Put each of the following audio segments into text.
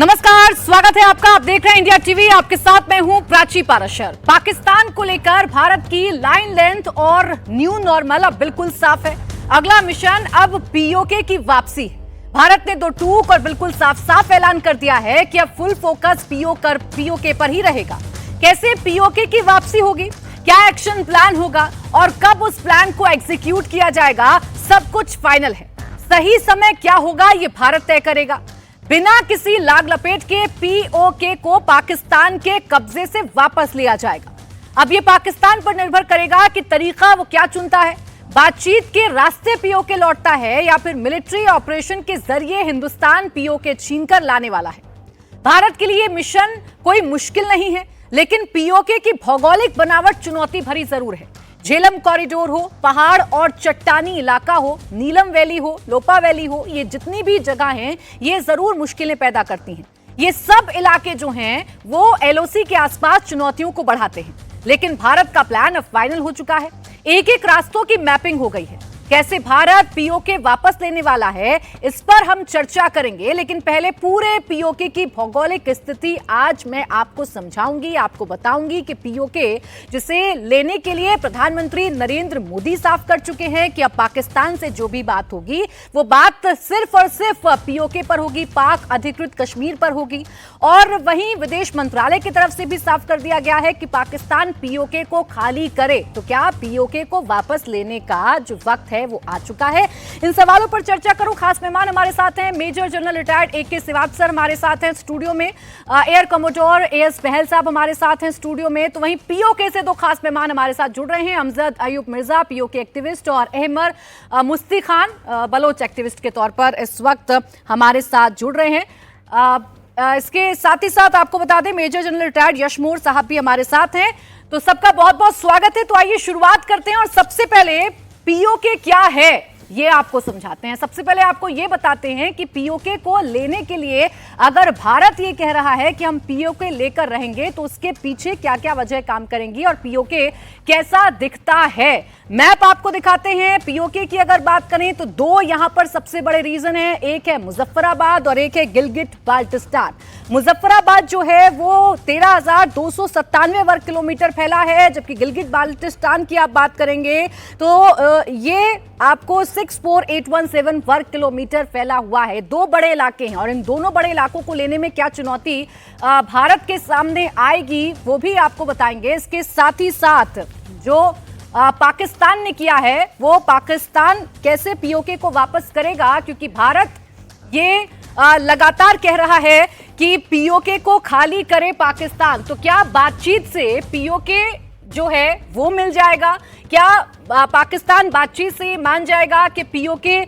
नमस्कार, स्वागत है आपका। आप देख रहे हैं इंडिया टीवी। आपके साथ मैं हूं प्राची पाराशर। पाकिस्तान को लेकर भारत की लाइन लेंथ और न्यू नॉर्मल अब बिल्कुल साफ है। अगला मिशन अब पीओके की वापसी। भारत ने दो टूक और बिल्कुल साफ साफ ऐलान कर दिया है कि अब फुल फोकस पीओके पर ही रहेगा। कैसे पीओके की वापसी होगी, क्या एक्शन प्लान होगा और कब उस प्लान को एग्जीक्यूट किया जाएगा, सब कुछ फाइनल है। सही समय क्या होगा ये भारत तय करेगा। बिना किसी लाग लपेट के पीओके को पाकिस्तान के कब्जे से वापस लिया जाएगा। अब ये पाकिस्तान पर निर्भर करेगा कि तरीका वो क्या चुनता है। बातचीत के रास्ते पीओके लौटता है या फिर मिलिट्री ऑपरेशन के जरिए हिंदुस्तान पीओके छीनकर लाने वाला है। भारत के लिए मिशन कोई मुश्किल नहीं है, लेकिन पीओके की भौगोलिक बनावट चुनौती भरी जरूर है। झेलम कॉरिडोर हो, पहाड़ और चट्टानी इलाका हो, नीलम वैली हो, लोपा वैली हो, ये जितनी भी जगह हैं ये जरूर मुश्किलें पैदा करती हैं। ये सब इलाके जो हैं वो एलओसी के आसपास चुनौतियों को बढ़ाते हैं। लेकिन भारत का प्लान अब फाइनल हो चुका है। एक एक रास्तों की मैपिंग हो गई है। कैसे भारत पीओके वापस लेने वाला है, इस पर हम चर्चा करेंगे। लेकिन पहले पूरे पीओके की भौगोलिक स्थिति आज मैं आपको समझाऊंगी, आपको बताऊंगी कि पीओके जिसे लेने के लिए प्रधानमंत्री नरेंद्र मोदी साफ कर चुके हैं कि अब पाकिस्तान से जो भी बात होगी वो बात सिर्फ और सिर्फ पीओके पर होगी, पाक अधिकृत कश्मीर पर होगी। और वहीं विदेश मंत्रालय की तरफ से भी साफ कर दिया गया है कि पाकिस्तान पीओके को खाली करे तो क्या पीओके को वापस लेने का जो वक्त है वो आ चुका है। इन सवालों पर चर्चा करूं। खास मेहमान हमारे साथ हैं major general retired AK Srivastava हमारे साथ हैं स्टूडियो में, एयर कमोडोर AS बहल साहब हमारे साथ हैं स्टूडियो में। तो वहीं पीओके से दो खास मेहमान हमारे साथ जुड़ रहे हैं, अमजद अयूब मिर्जा पीओके एक्टिविस्ट और अहमर मुस्ती खान बलोच एक्टिविस्ट के तौर पर इस वक्त हमारे साथ जुड़ रहे हैं। इसके साथ ही साथ आपको बता दें मेजर जनरल रिटायर्ड यशमोर साहब भी हमारे साथ हैं। तो सबका बहुत बहुत स्वागत है। तो आइए शुरुआत करते हैं और सबसे पहले पीओके क्या है ये आपको समझाते हैं। सबसे पहले आपको ये बताते हैं कि पीओके को लेने के लिए अगर भारत ये कह रहा है कि हम पीओके लेकर रहेंगे तो उसके पीछे क्या क्या वजह काम करेंगी और पीओके कैसा दिखता है। मैप आपको दिखाते हैं। पीओके की अगर बात करें तो दो यहां पर सबसे बड़े रीजन है, एक है मुजफ्फराबाद और एक है गिलगिट बाल्टिस्तान। मुजफ्फराबाद जो है वो 13,297 वर्ग किलोमीटर फैला है, जबकि गिलगिट बाल्टिस्तान की आप बात करेंगे तो ये आपको 64,817 वर्ग किलोमीटर फैला हुआ है। दो बड़े इलाके हैं और इन दोनों बड़े इलाकों को लेने में क्या चुनौती भारत के सामने आएगी वो भी आपको बताएंगे। इसके साथ ही साथ जो पाकिस्तान ने किया है वो पाकिस्तान कैसे पीओके को वापस करेगा, क्योंकि भारत ये लगातार कह रहा है कि पीओके को खाली करे पाकिस्तान। तो क्या बातचीत से पीओके जो है वो मिल जाएगा? क्या पाकिस्तान बातचीत से मान जाएगा कि पीओके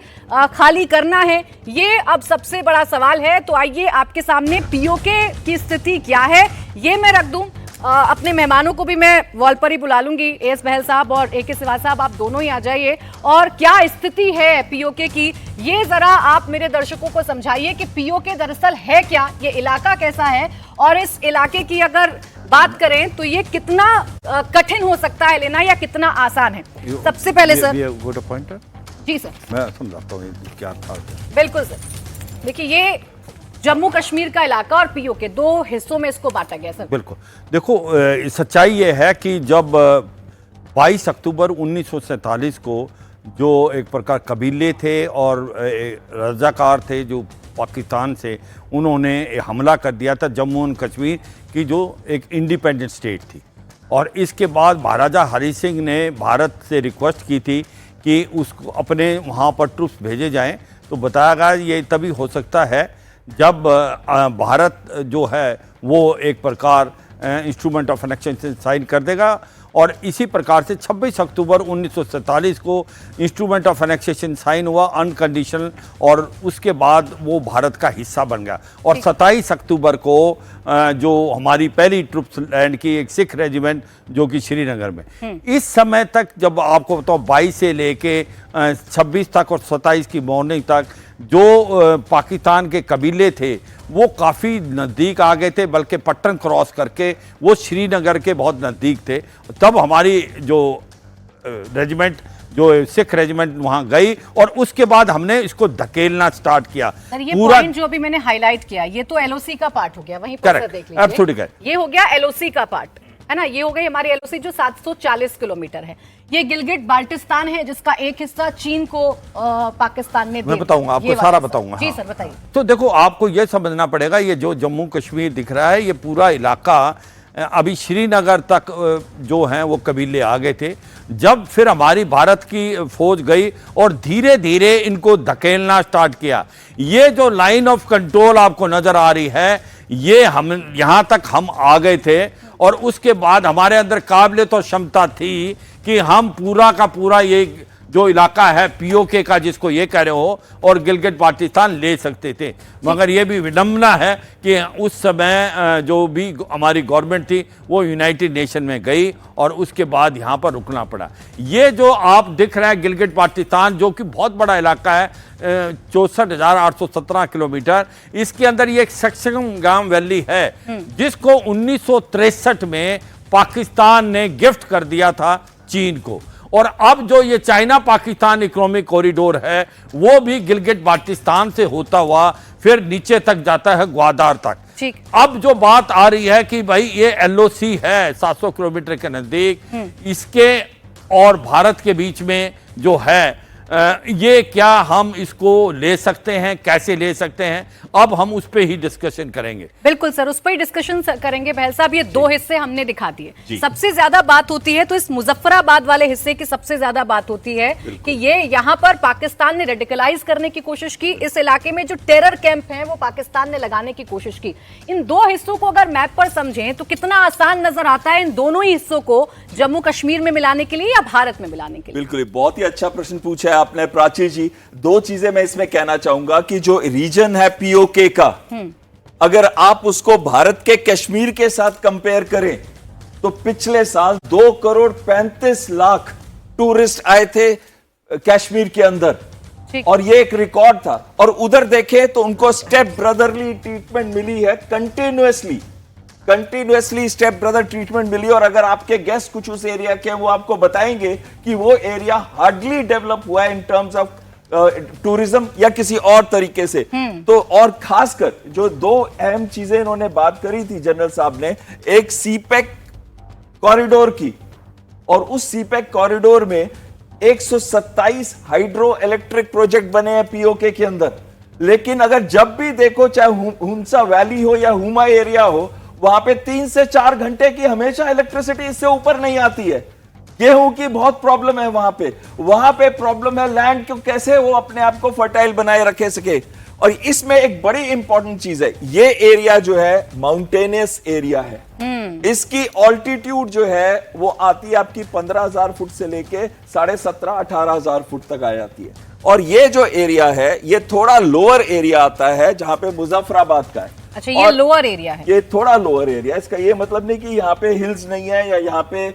खाली करना है? ये अब सबसे बड़ा सवाल है। तो आइए आपके सामने पीओके की स्थिति क्या है ये मैं रख दूं। अपने मेहमानों को भी मैं वॉल पर ही बुला लूंगी, AS बहल साहब और AK श्रीवास्तव साहब, आप दोनों ही आ जाइए। और क्या स्थिति है पीओके की ये जरा आप मेरे दर्शकों को समझाइए कि पीओके दरअसल है क्या, ये इलाका कैसा है और इस इलाके की अगर बात करें तो ये कितना कठिन हो सकता है लेना या कितना आसान है। सबसे पहले सर जी सर मैं समझाता हूँ क्या था। बिल्कुल सर, देखिए ये जम्मू कश्मीर का इलाका और पीओके दो हिस्सों में इसको बांटा गया सर। बिल्कुल, देखो सच्चाई ये है कि जब 22 अक्टूबर 1947 को जो एक प्रकार कबीले थे और रजाकार थे जो पाकिस्तान से, उन्होंने हमला कर दिया था जम्मू एंड कश्मीर की जो एक इंडिपेंडेंट स्टेट थी। और इसके बाद महाराजा हरि सिंह ने भारत से रिक्वेस्ट की थी कि उसको अपने वहाँ पर ट्रूप्स भेजे जाएं। तो बताया गया ये तभी हो सकता है जब भारत जो है वो एक प्रकार इंस्ट्रूमेंट ऑफ एनेक्सेशन साइन कर देगा। और इसी प्रकार से 26 अक्टूबर 1947 को इंस्ट्रूमेंट ऑफ एनेक्सेशन साइन हुआ अनकंडीशनल और उसके बाद वो भारत का हिस्सा बन गया। और 27 अक्टूबर को जो हमारी पहली ट्रुप्स लैंड की एक सिख रेजिमेंट जो कि श्रीनगर में, इस समय तक जब आपको बताओ 22 से लेके 26 तक और 27 की मॉर्निंग तक जो पाकिस्तान के कबीले थे वो काफ़ी नज़दीक आ गए थे, बल्कि पट्टन क्रॉस करके वो श्रीनगर के बहुत नज़दीक थे। तब हमारी जो रेजिमेंट जो सिख रेजिमेंट वहां गई और उसके बाद हमने इसको धकेलना स्टार्ट किया। सर ये पॉइंट जो अभी मैंने हाईलाइट किया, ये तो एलओसी का पार्ट हो गया, वहीं पर सर देख लीजिए, एब्सोल्युटली करेक्ट, ये हो गया एलओसी का पार्ट, है ना। ये हो गई हमारी एलओसी जो 740 किलोमीटर है। ये गिलगिट बाल्टिस्तान है जिसका एक हिस्सा चीन को पाकिस्तान में मैं बताऊंगा आपको, सारा बताऊंगा। जी हाँ। सर बताइए। तो देखो आपको यह समझना पड़ेगा, ये जो जम्मू कश्मीर दिख रहा है ये पूरा इलाका अभी श्रीनगर तक जो हैं वो कबीले आ गए थे। जब फिर हमारी भारत की फौज गई और धीरे धीरे इनको धकेलना स्टार्ट किया, ये जो लाइन ऑफ कंट्रोल आपको नजर आ रही है, ये हम यहां तक हम आ गए थे और उसके बाद हमारे अंदर काबिलियत और क्षमता थी कि हम पूरा का पूरा ये जो इलाका है पीओके का जिसको ये कह रहे हो और गिलगिट बाल्टिस्तान ले सकते थे। मगर ये भी विडंबना है कि उस समय जो भी हमारी गवर्नमेंट थी वो यूनाइटेड नेशन में गई और उसके बाद यहाँ पर रुकना पड़ा। ये जो आप दिख रहे हैं गिलगिट बाल्टिस्तान जो कि बहुत बड़ा इलाका है, 64,817 किलोमीटर, इसके अंदर ये एक सक्सेगाम वैली है जिसको 1963 में पाकिस्तान ने गिफ्ट कर दिया था चीन को। और अब जो ये चाइना पाकिस्तान इकोनॉमिक कॉरिडोर है वो भी गिलगिट बाल्टिस्तान से होता हुआ फिर नीचे तक जाता है ग्वादार तक। ठीक। अब जो बात आ रही है कि भाई ये एलओसी है 700 किलोमीटर के नजदीक, इसके और भारत के बीच में जो है ये क्या हम इसको ले सकते हैं, कैसे ले सकते हैं, अब हम उस पे ही डिस्कशन करेंगे। बिल्कुल सर, उस पर ही डिस्कशन करेंगे। बहल साहब ये दो हिस्से हमने दिखा दिए, सबसे ज्यादा बात होती है तो इस मुजफ्फराबाद वाले हिस्से की सबसे ज्यादा बात होती है कि ये यहाँ पर पाकिस्तान ने रेडिकलाइज करने की कोशिश की, इस इलाके में जो टेरर कैंप हैं वो पाकिस्तान ने लगाने की कोशिश की। इन दो हिस्सों को अगर मैप पर समझें तो कितना आसान नजर आता है इन दोनों ही हिस्सों को जम्मू कश्मीर में मिलाने के लिए या भारत में मिलाने के लिए। बिल्कुल, बहुत ही अच्छा प्रश्न पूछा है आपने प्राची जी। दो चीजें मैं इसमें कहना चाहूंगा कि जो रीजन है पीओके का, अगर आप उसको भारत के कश्मीर के साथ कंपेयर करें तो पिछले साल 2,35,00,000 टूरिस्ट आए थे कश्मीर के अंदर और ये एक रिकॉर्ड था। और उधर देखें तो उनको स्टेप ब्रदरली ट्रीटमेंट मिली है, कंटिन्यूअसली स्टेप ब्रदर ट्रीटमेंट मिली। और अगर आपके गेस्ट कुछ उस एरिया के वो आपको बताएंगे कि वो एरिया हार्डली डेवलप हुआ है इन टर्म्स ऑफ टूरिज्म या किसी और तरीके से। तो और खासकर जो दो अहम चीजें इन्होंने बात करी थी जनरल साहब ने, एक सीपेक कॉरिडोर की, और उस सीपेक कॉरिडोर में 127 हाइड्रो इलेक्ट्रिक प्रोजेक्ट बने हैं पीओके के अंदर। लेकिन अगर जब भी देखो, चाहे हुंसा वैली हो या हुमा एरिया हो, वहां पे 3 से 4 घंटे की हमेशा इलेक्ट्रिसिटी इससे ऊपर नहीं आती है। गेहूं की बहुत प्रॉब्लम है वहां पे प्रॉब्लम है लैंड को कैसे वो अपने आप को फर्टाइल बनाए रखे सके। और इसमें एक बड़ी इंपॉर्टेंट चीज है, ये एरिया जो है माउंटेनियस एरिया है, इसकी ऑल्टीट्यूड जो है वो आती है आपकी 15,000 फुट से लेके 17,500-18,000 फुट तक आ जाती है। और ये जो एरिया है ये थोड़ा लोअर एरिया आता है जहां पे मुजफ्फराबाद का है। अच्छा, ये लोअर एरिया है, ये थोड़ा लोअर एरिया। इसका ये मतलब नहीं कि यहाँ पे हिल्स नहीं है या यहाँ पे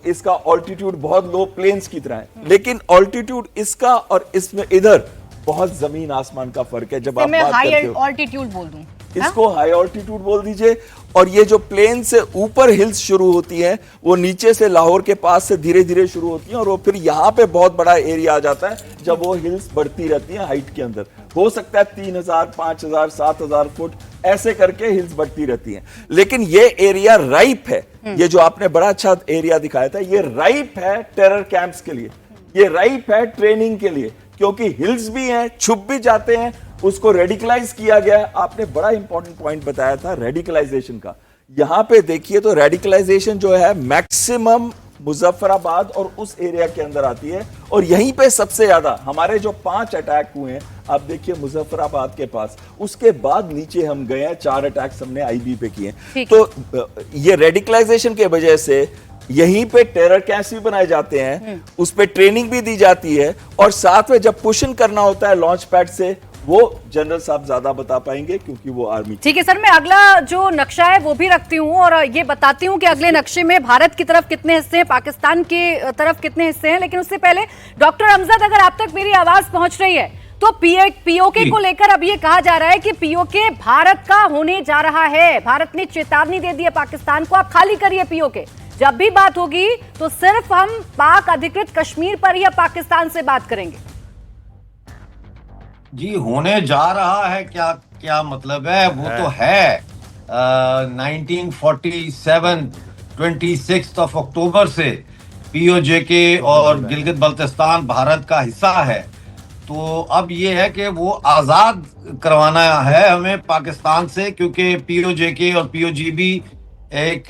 इसका ऑल्टीट्यूड बहुत लो प्लेन्स की तरह है, लेकिन ऑल्टीट्यूड इसका और इसमें इधर बहुत जमीन आसमान का फर्क है। जब आप बात करते हो, ऑल्टीट्यूड बोल दूं, इसको हाई ऑल्टीट्यूड बोल दीजिए। और ये जो प्लेन से ऊपर हिल्स शुरू होती हैं वो नीचे से लाहौर के पास से धीरे धीरे शुरू होती हैं और वो फिर यहाँ पे बहुत बड़ा एरिया आ जाता है जब वो हिल्स बढ़ती रहती हैं हाइट के अंदर। हो सकता है 3,000, 5,000, 7,000 फुट ऐसे करके हिल्स बढ़ती रहती हैं। लेकिन ये एरिया राइप है, ये जो आपने बड़ा अच्छा एरिया दिखाया था, ये राइप है टेरर कैंप्स के लिए, ये राइप है ट्रेनिंग के लिए, क्योंकि हिल्स भी हैं, छुप भी जाते हैं, उसको रेडिकलाइज किया गया। आपने बड़ा इंपॉर्टेंट पॉइंट बताया था रेडिकलाइजेशन का। यहां पे देखिए तो रेडिकलाइजेशन जो है मैक्सिमम मुजफ्फराबाद और उस एरिया के अंदर आती है और यहीं पे सबसे ज्यादा हमारे जो 5 अटैक हुए हैं, आप देखिए मुजफ्फराबाद के पास, उसके बाद नीचे हम गए हैं 4 अटैक्स हमने आईबी पे किए। तो ये रेडिकलाइजेशन के वजह से यहीं पे टेरर कैंप्स भी बनाए जाते हैं, उस पे ट्रेनिंग भी दी जाती है और साथ में जब पुशन करना होता है लॉन्च पैड से, वो जनरल साहब ज्यादा बता पाएंगे क्योंकि वो आर्मी। ठीक है सर, मैं अगला जो नक्शा है वो भी रखती हूँ और ये बताती हूँ कि अगले नक्शे में भारत की तरफ कितने हिस्से हैं, पाकिस्तान की तरफ कितने हिस्से हैं। लेकिन उससे पहले डॉक्टर अमजद, अगर आप तक मेरी आवाज पहुंच रही है तो पीओके को लेकर अब ये कहा जा रहा है कि पीओके भारत का होने जा रहा है। भारत ने चेतावनी दे दी है पाकिस्तान को, आप खाली करिए पीओके, जब भी बात होगी तो सिर्फ हम पाक अधिकृत कश्मीर पर या पाकिस्तान से बात करेंगे। जी, होने जा रहा है क्या क्या मतलब है वो तो है 1947 26 अक्टूबर से पीओजेके और गिलगित बल्तिस्तान भारत का हिस्सा है। तो अब ये है कि वो आजाद करवाना है हमें पाकिस्तान से, क्योंकि पीओजेके और पीओजीबी एक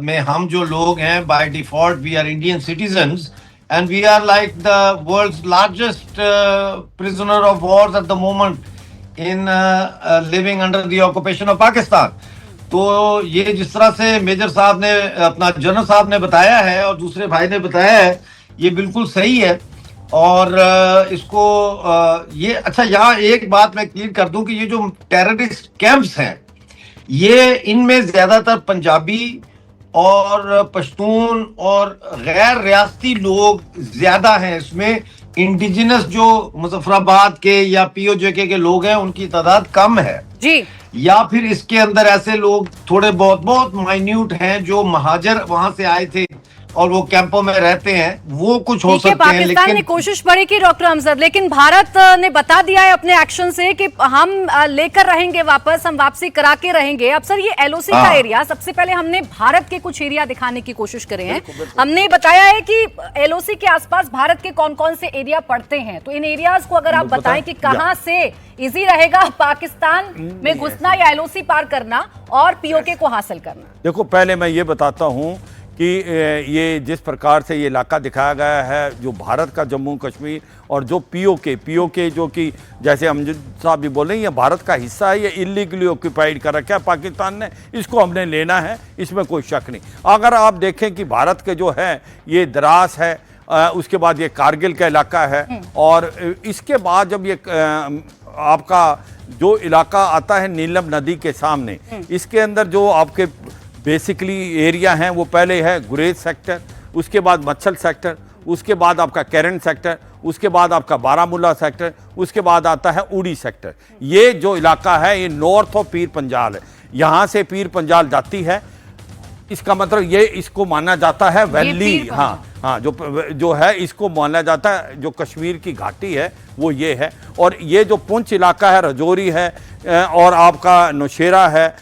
में हम जो लोग हैं by default we are Indian citizens and we are like the world's largest prisoner of wars at the moment in living under the occupation of Pakistan. तो ये जिस तरह से मेजर साहब ने अपना जनरल साहब ने बताया है और दूसरे भाई ने बताया है, ये बिल्कुल सही है। और इसको ये अच्छा, यहाँ एक बात मैं क्लियर कर दूं कि ये जो टेररिस्ट कैंप्स हैं ये इनमें ज्यादातर पंजाबी और पश्तून और गैर रियासती लोग ज्यादा हैं। इसमें इंडिजिनस जो मुजफ्फराबाद के या पीओजेके के लोग हैं उनकी तादाद कम है जी, या फिर इसके अंदर ऐसे लोग थोड़े बहुत माइन्यूट हैं जो महाजर वहां से आए थे और वो कैंपों में रहते हैं, वो कुछ हो सकते हैं। पाकिस्तान ने कोशिश बड़ी की डॉक्टर अमजद, लेकिन भारत ने बता दिया है अपने एक्शन से कि हम लेकर रहेंगे वापस, हम वापसी करा के रहेंगे। अब सर ये एलओसी का एरिया, सबसे पहले हमने भारत के कुछ एरिया दिखाने की कोशिश करे हैं। हमने बताया है कि एलओसी के आसपास भारत के कौन कौन से एरिया पड़ते हैं, तो इन एरियाज को अगर आप बताएं कि कहां से इजी रहेगा पाकिस्तान में घुसना या एलओसी पार करना और पीओके को हासिल करना। देखो, पहले मैं ये बताता हूं कि ये जिस प्रकार से ये इलाका दिखाया गया है, जो भारत का जम्मू कश्मीर और जो पीओके जो कि जैसे अमजद साहब भी बोल रहे हैं, ये भारत का हिस्सा है, ये इलीगली ऑक्यूपाइड कर रखा है पाकिस्तान ने, इसको हमने लेना है, इसमें कोई शक नहीं। अगर आप देखें कि भारत के जो है ये द्रास है, उसके बाद ये कारगिल का इलाका है, और इसके बाद जब ये आपका जो इलाका आता है नीलम नदी के सामने, इसके अंदर जो आपके बेसिकली एरिया हैं वो पहले है गुरेज सेक्टर, उसके बाद मच्छल सेक्टर, उसके बाद आपका कैरन सेक्टर, उसके बाद आपका बारामूला सेक्टर, उसके बाद आता है उड़ी सेक्टर। ये जो इलाका है ये नॉर्थ ऑफ पीर पंजाल है, यहाँ से पीर पंजाल जाती है, इसका मतलब ये इसको माना जाता है वैली। हाँ, जो है इसको माना जाता है, जो कश्मीर की घाटी है वो ये है। और ये जो पुंछ इलाका है, रजौरी है और आपका नौशेरा है,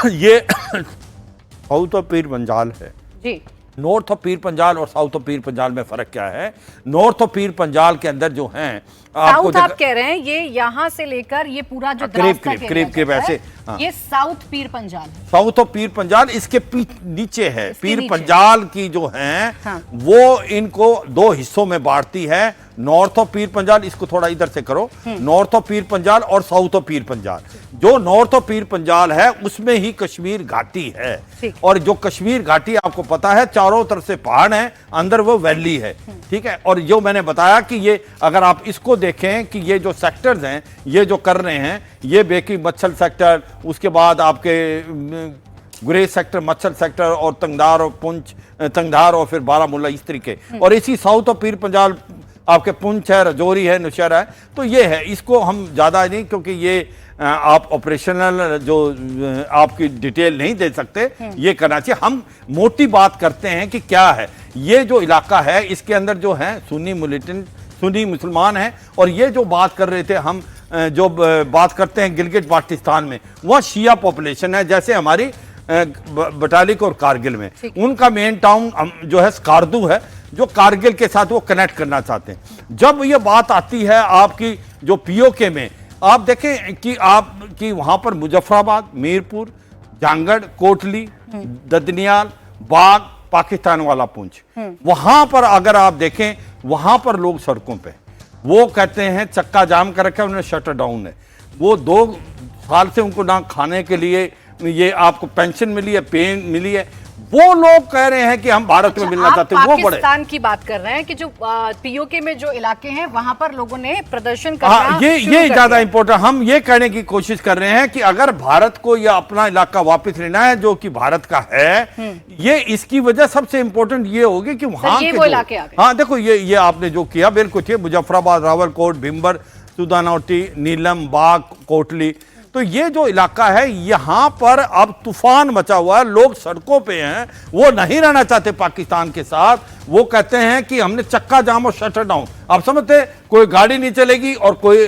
ये साउथ ऑफ पीर पंजाल है जी। नॉर्थ ऑफ पीर पंजाल और साउथ ऑफ पीर पंजाल में फर्क क्या है? नॉर्थ ऑफ पीर पंजाल के अंदर जो हैं, साउथ आप कह रहे हैं ये यहाँ से लेकर ये पूरा जो करीब ऐसे, ये south Pir Panjal, south of Pir Panjal इसके नीचे है। पीर पंजाल की जो हैं वो इनको दो हिस्सों में बांटती है, नॉर्थ ऑफ पीर पंजाल, इसको थोड़ा इधर से करो, नॉर्थ ऑफ पीर पंजाल और साउथ ऑफ पीर पंजाल। जो नॉर्थ ऑफ पीर पंजाल है उसमें ही कश्मीर घाटी है, और जो कश्मीर घाटी आपको पता है चारों तरफ से पहाड़ है, अंदर वो वैली है, ठीक है। और जो मैंने बताया कि ये अगर आप इसको देखें कि ये जो सेक्टर्स हैं ये जो कर रहे हैं, ये बेकी मच्छल सेक्टर, उसके बाद आपके गुरेज सेक्टर, मच्छल सेक्टर और तंगधार और पुंछ, तंगधार और फिर बारामूला, इस तरीके। और इसी साउथ ऑफ पीर पंजाल आपके पुंछ है, रजौरी है, नौशेरा है। तो ये है, इसको हम ज़्यादा नहीं, क्योंकि ये आप ऑपरेशनल जो आपकी डिटेल नहीं दे सकते, ये करना चाहिए। हम मोटी बात करते हैं कि क्या है ये जो इलाका है, इसके अंदर जो है सुन्नी मिलिटेंट, सुन्नी मुसलमान हैं। और ये जो बात कर रहे थे हम, जो बात करते हैं गिलगित बाल्टिस्तान में, वह शिया पॉपुलेशन है, जैसे हमारी बटालिक और कारगिल में। उनका मेन टाउन जो है स्कार्दू है, जो कारगिल के साथ वो कनेक्ट करना चाहते हैं। जब ये बात आती है आपकी जो पीओके में, आप देखें कि आपकी वहां पर मुजफ्फराबाद, मीरपुर, जांगड़, कोटली, ददनियाल, बाग, पाकिस्तान वाला पुंछ, वहां पर अगर आप देखें, वहां पर लोग सड़कों पे, वो कहते हैं चक्का जाम कर रखा है, उन्होंने शटर डाउन है। वो 2 साल से उनको ना खाने के लिए ये आपको पेंशन मिली है, पेन मिली है, वो लोग कह रहे हैं कि हम भारत में मिलना चाहते हैं। वो बड़े पाकिस्तान की बात कर रहे हैं कि जो पीओके में जो इलाके हैं वहां पर लोगों ने प्रदर्शन करना, ये ज्यादा इंपॉर्टेंट। हम ये कहने की कोशिश कर रहे हैं कि अगर भारत को यह अपना इलाका वापस लेना है जो कि भारत का है, ये इसकी वजह सबसे इंपॉर्टेंट ये होगी कि वहां के वो इलाके आ गए। हाँ देखो, ये आपने जो किया बिल्कुल ठीक, मुजफ्फराबाद, रावलकोट, भिम्बर, सुदानौटी, नीलम, बाग, कोटली, तो ये जो इलाका है यहाँ पर अब तूफान मचा हुआ है, लोग सड़कों पे हैं, वो नहीं रहना चाहते पाकिस्तान के साथ। वो कहते हैं कि हमने चक्का जाम और शटर डाउन, आप समझते, कोई गाड़ी नहीं चलेगी और कोई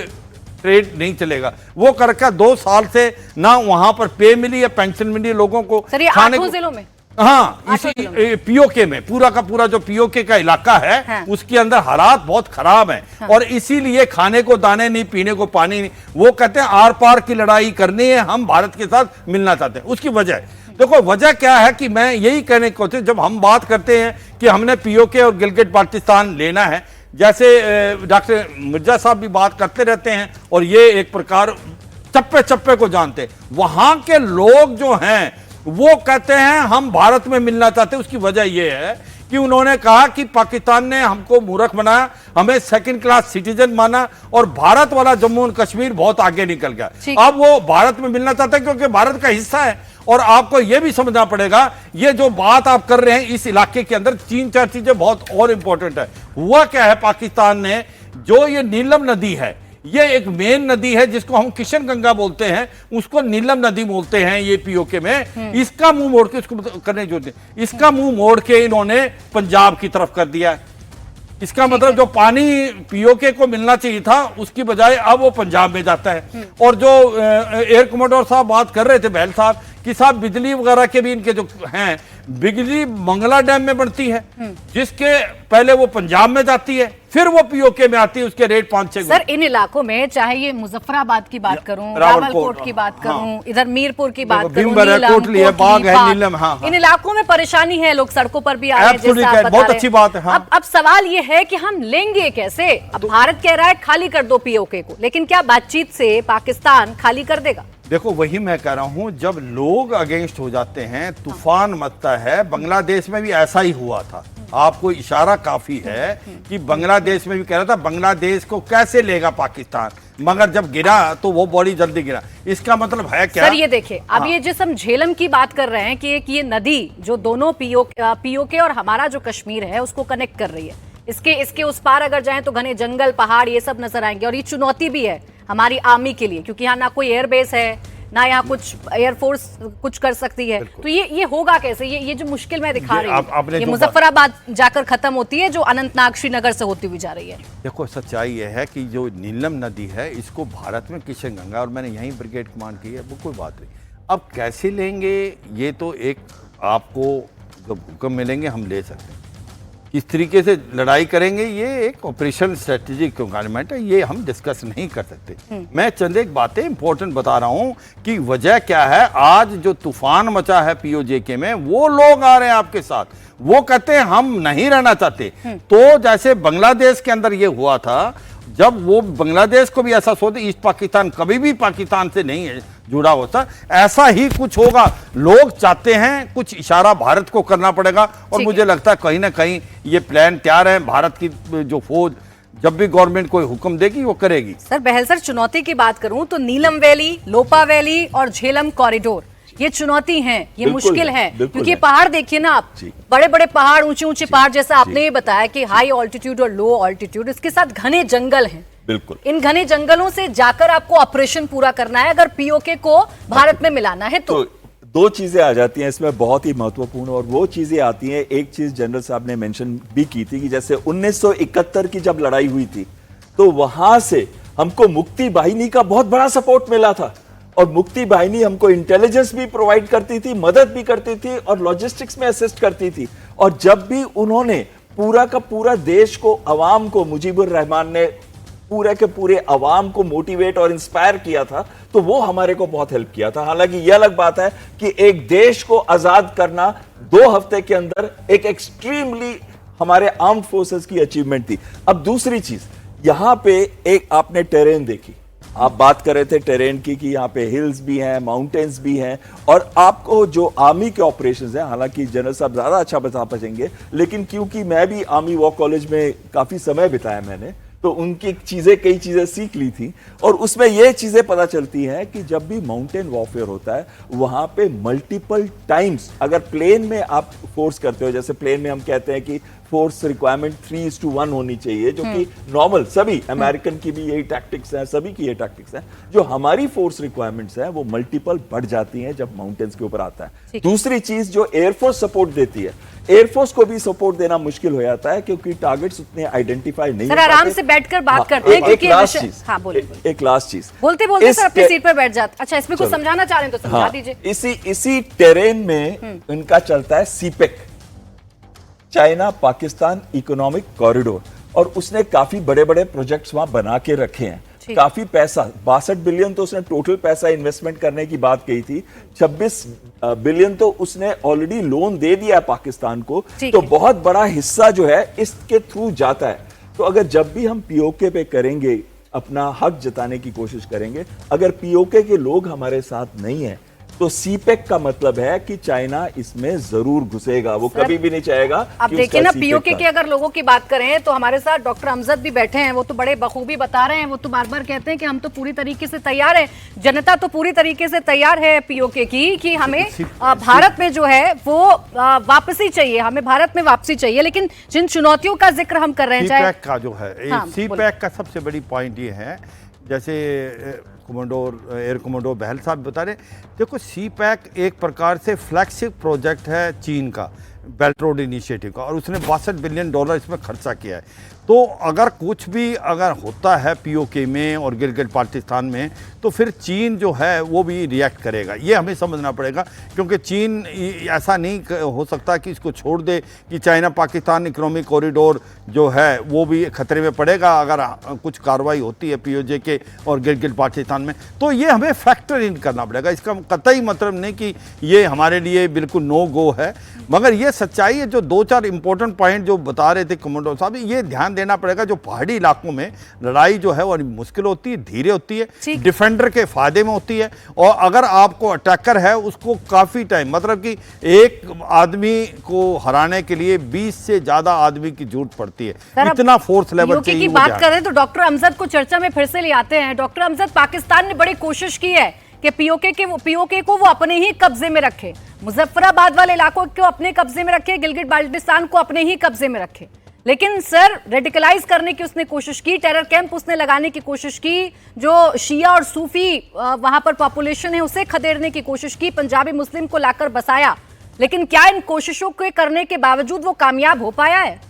ट्रेड नहीं चलेगा। वो करके 2 साल से ना वहां पर पे मिली है, पेंशन मिली लोगों को सर ये खाने 8 जिलों में, हाँ, इसी पीओके में, पूरा का पूरा जो पीओके का इलाका है, हाँ। उसके अंदर हालात बहुत खराब हैं। हाँ। और इसीलिए खाने को दाने नहीं, पीने को पानी नहीं। वो कहते हैं आर पार की लड़ाई करनी है, हम भारत के साथ मिलना चाहते हैं। उसकी वजह देखो, वजह क्या है कि मैं यही कहने को थे, जब हम बात करते हैं कि हमने पीओके और गिलगित बाल्टिस्तान लेना है, जैसे डॉक्टर मिर्जा साहब भी बात करते रहते हैं और ये एक प्रकार चप्पे चप्पे को जानते, वहां के लोग जो हैं वो कहते हैं हम भारत में मिलना चाहते हैं। उसकी वजह यह है कि उन्होंने कहा कि पाकिस्तान ने हमको मूर्ख बनाया, हमें सेकंड क्लास सिटीजन माना और भारत वाला जम्मू और कश्मीर बहुत आगे निकल गया। अब वो भारत में मिलना चाहते हैं क्योंकि भारत का हिस्सा है। और आपको यह भी समझना पड़ेगा, ये जो बात आप कर रहे हैं इस इलाके के अंदर 3-4 चीजें बहुत और इंपॉर्टेंट है। हुआ क्या है, पाकिस्तान ने जो ये नीलम नदी है, ये एक मेन नदी है जिसको हम किशन गंगा बोलते हैं, उसको नीलम नदी बोलते हैं ये पीओके में। इसका मुंह मोड़ के, इसको करने जो इसका मुंह मोड़ के इन्होंने पंजाब की तरफ कर दिया है। इसका मतलब जो पानी पीओके को मिलना चाहिए था उसकी बजाय अब वो पंजाब में जाता है। और जो एयर कमोडोर साहब बात कर रहे थे, बहल साहब, कि साहब बिजली वगैरह के भी इनके जो हैं, बिजली मंगला डैम में बढ़ती है, जिसके पहले वो पंजाब में जाती है, फिर वो पीओके में आती है, उसके रेट 5-6 सर इन इलाकों में, चाहे ये मुजफ्फराबाद की बात करूं, रावलकोट की बात करूं, इधर मीरपुर की बात करूं, नीलम, कोटली, बाग है, नीलम, हाँ, इन इलाकों में परेशानी है, लोग सड़कों पर भी आ रहे हैं, जैसे आप बता बहुत अच्छी बात है। हाँ। अब सवाल ये है कि हम लेंगे कैसे? अब भारत कह रहा है खाली कर दो पीओके को, लेकिन क्या बातचीत से पाकिस्तान खाली कर देगा? देखो, वही मैं कह रहा हूं, जब लोग अगेंस्ट हो जाते हैं, तूफान मचता है। बांग्लादेश में भी ऐसा ही हुआ था। आपको इशारा काफी है कि बांग्लादेश में भी कह रहा था बांग्लादेश को कैसे लेगा पाकिस्तान, मगर जब गिरा तो वो बड़ी जल्दी गिरा। इसका मतलब है क्या? सर ये देखिए, अब ये जिस हम झेलम की बात कर रहे हैं कि एक ये नदी जो दोनों पीओके और हमारा जो कश्मीर है उसको कनेक्ट कर रही है, इसके उस पार अगर जाएं तो घने जंगल, पहाड़, ये सब नजर आएंगे। और ये चुनौती भी है हमारी आर्मी के लिए, क्योंकि यहाँ ना कोई एयरबेस है, ना यहाँ कुछ एयरफोर्स कुछ कर सकती है। तो ये होगा कैसे? ये जो मुश्किल मैं दिखा रही हूँ, ये मुजफ्फराबाद जाकर खत्म होती है, जो अनंतनाग श्रीनगर से होती हुई जा रही है। देखो, सच्चाई ये है कि जो नीलम नदी है, इसको भारत में किशन गंगा, और मैंने यहीं ब्रिगेड कमांड की है, वो कोई बात नहीं। अब कैसे लेंगे, ये तो एक आपको जब हुक्म मिलेंगे हम ले सकते हैं। किस तरीके से लड़ाई करेंगे, ये एक ऑपरेशन स्ट्रेटेजी रिक्वायरमेंट है, ये हम डिस्कस नहीं कर सकते। मैं चंद एक बातें इंपॉर्टेंट बता रहा हूं कि वजह क्या है। आज जो तूफान मचा है पीओजेके में, वो लोग आ रहे हैं आपके साथ, वो कहते हैं हम नहीं रहना चाहते। तो जैसे बांग्लादेश के अंदर ये हुआ था, जब वो बांग्लादेश को भी ऐसा सोचते, ईस्ट पाकिस्तान कभी भी पाकिस्तान से नहीं है जुड़ा होता, ऐसा ही कुछ होगा। लोग चाहते हैं, कुछ इशारा भारत को करना पड़ेगा, और मुझे लगता है कहीं ना कहीं ये प्लान तैयार है। भारत की जो फौज जब भी गवर्नमेंट कोई हुक्म देगी वो करेगी। सर बहल सर, चुनौती की बात करूं तो नीलम वैली, लोपा वैली और झेलम कॉरिडोर, ये चुनौती है, ये मुश्किल है, क्योंकि पहाड़ देखिए ना आप, बड़े बड़े पहाड़, ऊंचे ऊंचे पहाड़, जैसा आपने ये बताया कि हाई ऑल्टीट्यूड और लो ऑल्टीट्यूड, इसके साथ घने जंगल हैं। बिल्कुल, इन घने जंगलों से जाकर आपको ऑपरेशन पूरा करना है, अगर पीओके को भारत में मिलाना है तो 2 चीजें आ जाती हैं इसमें बहुत ही महत्वपूर्ण, और वो चीजें आती हैं, एक चीज जनरल साहब ने मेंशन भी की थी कि जैसे 1971 की जब लड़ाई हुई थी, तो वहां से हमको मुक्ति बाहिनी का बहुत बड़ा सपोर्ट मिला था, और मुक्ति बाहिनी हमको इंटेलिजेंस भी प्रोवाइड करती थी, मदद भी करती थी, और लॉजिस्टिक्स में असिस्ट करती थी। और जब भी उन्होंने पूरा का पूरा देश को, अवाम को, मुजीबुर रहमान ने पूरे के पूरे अवाम को मोटिवेट और इंस्पायर किया था, तो वो हमारे को बहुत हेल्प किया था। हालांकि यह अलग बात है कि एक देश को आजाद करना 2 हफ्ते के अंदर एक एक्सट्रीमली हमारे आर्म्ड फोर्सेस की अचीवमेंट थी। अब दूसरी चीज, यहां पे एक आपने टेरेन देखी, आप बात कर रहे थे टेरेन की, कि यहाँ पे हिल्स भी हैं, माउंटेन्स भी हैं, और आपको जो आर्मी के ऑपरेशंस हैं, हालांकि जनरल साहब ज्यादा अच्छा बता पाएंगे, लेकिन क्योंकि मैं भी आर्मी वॉर कॉलेज में काफी समय बिताया मैंने, तो उनकी चीजें, कई चीजें सीख ली थी और उसमें ये चीजें पता चलती है कि जब भी माउंटेन वॉरफेयर होता है वहां पे मल्टीपल टाइम्स अगर प्लेन में आप फोर्स करते हो, जैसे प्लेन में हम कहते हैं कि फोर्स रिक्वायरमेंट 3:1 होनी चाहिए, जो कि नॉर्मल सभी अमेरिकन की भी यही टैक्टिक्स हैं, सभी की ये टैक्टिक्स हैं। जो हमारी फोर्स रिक्वायरमेंट्स हैं वो मल्टीपल बढ़ जाती हैं जब माउंटेन्स के ऊपर आता है। दूसरी चीज जो एयरफोर्स सपोर्ट देती है, एयरफोर्स को भी सपोर्ट देना मुश्किल हो जाता है क्योंकि टारगेट्स उतने आइडेंटिफाई नहीं सर, आराम से बैठकर बात करते हैं क्योंकि एक लास्ट चीज बोलते बोलते सर अपनी सीट पर बैठ जाते। अच्छा, इसमें कुछ समझाना चाह रहे हैं तो समझा दीजिए। इसी टेरेन में इनका चलता है CPEC, China Pakistan economic corridor, और उसने काफी बड़े बड़े प्रोजेक्ट्स वहां बना के रखे हैं। काफी पैसा, 62 बिलियन तो उसने टोटल पैसा इन्वेस्टमेंट करने की बात कही थी, 26 बिलियन तो उसने ऑलरेडी लोन दे दिया पाकिस्तान को। तो बहुत बड़ा हिस्सा जो है इसके थ्रू जाता है। तो अगर जब भी हम पीओके पे करेंगे, अपना हक जताने की कोशिश करेंगे, अगर पीओके के लोग हमारे साथ नहीं है तो सीपेक का मतलब है कि चाइना इसमें जरूर घुसेगा, वो कभी भी नहीं चाहेगा। अब देखिए ना, पीओके के अगर लोगों की बात करें तो हमारे साथ डॉक्टर अमजद भी बैठे हैं, वो तो बड़े बखूबी बता रहे हैं, वो तो बार बार कहते हैं कि हम तो पूरी तरीके से तैयार हैं, जनता तो पूरी तरीके से तैयार है पीओके की, कि हमें भारत में जो है वो वापसी चाहिए, हमें भारत में वापसी चाहिए। लेकिन जिन चुनौतियों का जिक्र हम कर रहे हैं, सीपैक का जो है, सीपैक का सबसे बड़ी पॉइंट ये है, जैसे एयर कमांडो बहल साहब बता रहे, देखो सीपैक एक प्रकार से फ्लैगशिप प्रोजेक्ट है चीन का, बेल्ट रोड इनिशिएटिव का, और उसने 62 बिलियन डॉलर इसमें खर्चा किया है। तो अगर कुछ भी अगर होता है पीओके में और गिलगित बाल्टिस्तान में, तो फिर चीन जो है वो भी रिएक्ट करेगा, ये हमें समझना पड़ेगा। क्योंकि चीन ऐसा नहीं हो सकता कि इसको छोड़ दे कि चाइना पाकिस्तान इकोनॉमिक कॉरिडोर जो है वो भी खतरे में पड़ेगा अगर कुछ कार्रवाई होती है पीओजे के और गिलगित बाल्टिस्तान में। तो ये हमें फैक्टर इन करना पड़ेगा। इसका कतई मतलब नहीं कि ये हमारे लिए बिल्कुल नो गो है, मगर ये सच्चाई है। जो 2-4 इंपॉर्टेंट पॉइंट जो बता रहे थे कमांडो साहब, ये ध्यान देना पड़ेगा, जो पहाड़ी इलाकों में लड़ाई जो है वो मुश्किल होती है, धीरे होती है, डिफेंडर के फायदे में होती है, और अगर आपको अटैकर है उसको काफी टाइम, मतलब कि एक आदमी को हराने के लिए 20 से ज्यादा आदमी की जरूरत पड़ती है, इतना फोर्स लेवल चाहिए। की बात करें तो डॉक्टर अमजद को चर्चा में फिर से ले आते हैं। डॉक्टर अमजद, पाकिस्तान ने बड़ी कोशिश की है कि पीओके को वो अपने ही कब्जे में रखे, मुजफ्फराबाद वाले इलाकों को अपने कब्जे में रखे, गिलगित बाल्टिस्तान को अपने ही कब्जे में रखे। लेकिन सर, रेडिकलाइज करने की उसने कोशिश की, टेरर कैंप उसने लगाने की कोशिश की, जो शिया और सूफी वहां पर पॉपुलेशन है उसे खदेड़ने की कोशिश की, पंजाबी मुस्लिम को लाकर बसाया। लेकिन क्या इन कोशिशों के करने के बावजूद वो कामयाब हो पाया है?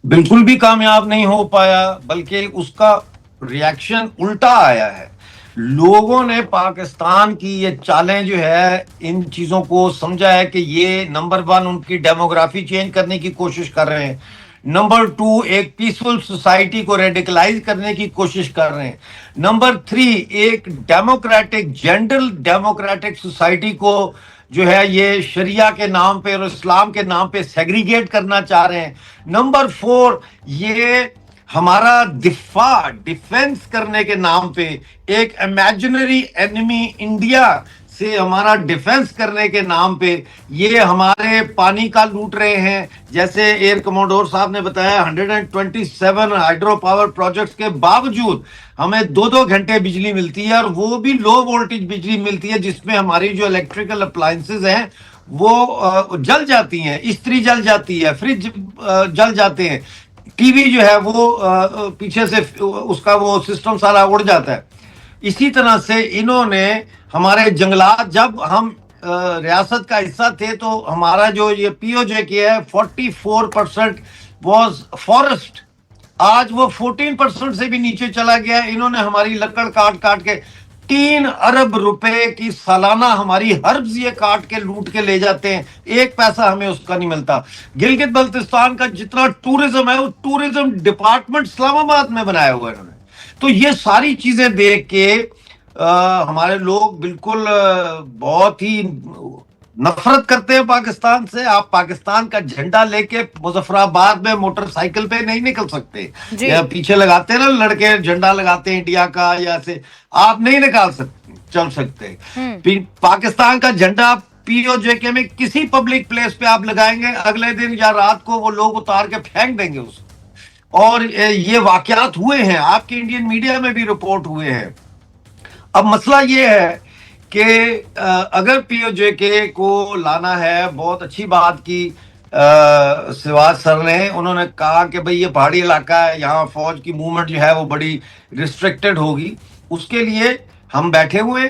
बिल्कुल भी कामयाब नहीं हो पाया, बल्कि उसका रिएक्शन उल्टा आया है। लोगों ने पाकिस्तान की ये चालें जो है, इन चीजों को समझा है कि ये नंबर 1 उनकी डेमोग्राफी चेंज करने की कोशिश कर रहे हैं, नंबर 2 एक पीसफुल सोसाइटी को रेडिकलाइज करने की कोशिश कर रहे हैं, नंबर 3 एक डेमोक्रेटिक जेंडर डेमोक्रेटिक सोसाइटी को जो है ये शरिया के नाम पे और इस्लाम के नाम पे सेग्रीगेट करना चाह रहे हैं, नंबर 4 ये हमारा डिफेंस करने के नाम पे एक इमेजिनरी एनिमी इंडिया से हमारा डिफेंस करने के नाम पे ये हमारे पानी का लूट रहे हैं। जैसे एयर कमांडोर साहब ने बताया, 127 हाइड्रो पावर प्रोजेक्ट्स के बावजूद हमें 2-2 घंटे बिजली मिलती है, और वो भी लो वोल्टेज बिजली मिलती है, जिसमें हमारी जो इलेक्ट्रिकल अप्लायंसेज हैं वो जल जाती हैं, इस्त्री जल जाती है, फ्रिज जल जाते हैं, टीवी जो है वो पीछे से उसका वो सिस्टम सारा उड़ जाता है। इसी तरह से इन्होंने हमारे जंगलात, जब हम रियासत का हिस्सा थे तो हमारा जो ये पीओजे के है 44% वाज फॉरेस्ट, आज वो 14% से भी नीचे चला गया। इन्होंने हमारी लकड़ काट काट के 3 अरब रुपए की सालाना हमारी हर्ब्स ये काट के लूट के ले जाते हैं, एक पैसा हमें उसका नहीं मिलता। गिलगित बल्तिस्तान का जितना टूरिज्म है वो टूरिज्म डिपार्टमेंट इस्लामाबाद में बनाया हुआ है इन्होंने। तो ये सारी चीजें देख के हमारे लोग बिल्कुल बहुत ही नफरत करते हैं पाकिस्तान से। आप पाकिस्तान का झंडा लेके मुजफ्फराबाद में मोटरसाइकिल पे नहीं निकल सकते, या पीछे लगाते हैं ना लड़के झंडा लगाते हैं इंडिया का, या से आप नहीं निकाल सकते, चल सकते। पाकिस्तान का झंडा पीओजे में किसी पब्लिक प्लेस पे आप लगाएंगे, अगले दिन या रात को वो लोग उतार के फेंक देंगे उसको। और ये वाकयात हुए हैं, आपके इंडियन मीडिया में भी रिपोर्ट हुए हैं। अब मसला ये है कि अगर पीओजेके को लाना है, बहुत अच्छी बात की सिवाज सर ने, उन्होंने कहा कि भाई ये पहाड़ी इलाका है, यहाँ फौज की मूवमेंट जो है वो बड़ी रिस्ट्रिक्टेड होगी। उसके लिए हम बैठे हुए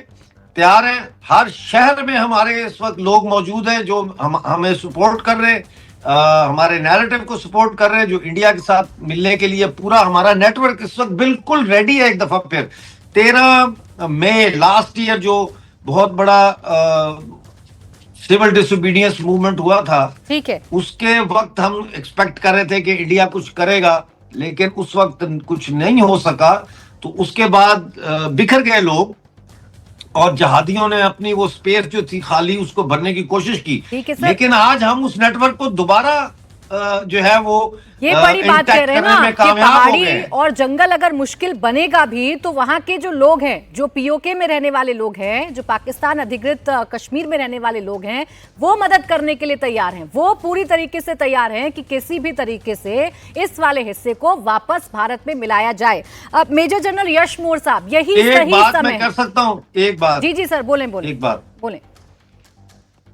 तैयार हैं। हर शहर में हमारे इस वक्त लोग मौजूद हैं जो हमें सपोर्ट कर रहे हैं, हमारे नैरेटिव को सपोर्ट कर रहे हैं, जो इंडिया के साथ मिलने के लिए पूरा हमारा नेटवर्क इस वक्त बिल्कुल रेडी है। एक दफा फिर 13 मई लास्ट ईयर जो बहुत बड़ा सिविल डिसोबीडियंस मूवमेंट हुआ था, ठीक है, उसके वक्त हम एक्सपेक्ट कर रहे थे कि इंडिया कुछ करेगा, लेकिन उस वक्त कुछ नहीं हो सका। तो उसके बाद बिखर गए लोग और जहादियों ने अपनी वो स्पेस जो थी खाली उसको भरने की कोशिश की। लेकिन आज हम उस नेटवर्क को दोबारा जो है वो ये बड़ी बात कह रहे हैं ना कि पहाड़ी और जंगल अगर मुश्किल बनेगा भी तो वहां के जो लोग हैं, जो पीओके में रहने वाले लोग हैं, जो पाकिस्तान अधिकृत कश्मीर में रहने वाले लोग हैं, वो मदद करने के लिए तैयार हैं। वो पूरी तरीके से तैयार हैं कि किसी भी तरीके से इस वाले हिस्से को वापस भारत में मिलाया जाए। अब मेजर जनरल यश मोर साहब, यही सही समय कर सकता हूं एक बात? जी सर, बोले एक बात बोले।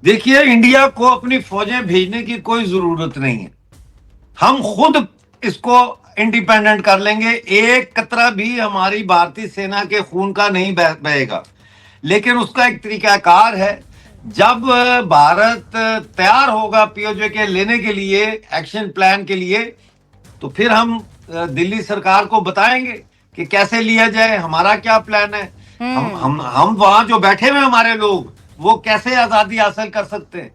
देखिए, इंडिया को अपनी फौजें भेजने की कोई जरूरत नहीं है, हम खुद इसको इंडिपेंडेंट कर लेंगे। एक कतरा भी हमारी भारतीय सेना के खून का नहीं बहेगा, लेकिन उसका एक तरीकाकार है। जब भारत तैयार होगा पीओजे के लेने के लिए, एक्शन प्लान के लिए, तो फिर हम दिल्ली सरकार को बताएंगे कि कैसे लिया जाए, हमारा क्या प्लान है। हम वहां जो बैठे हुए हमारे लोग, वो कैसे आजादी हासिल कर सकते हैं।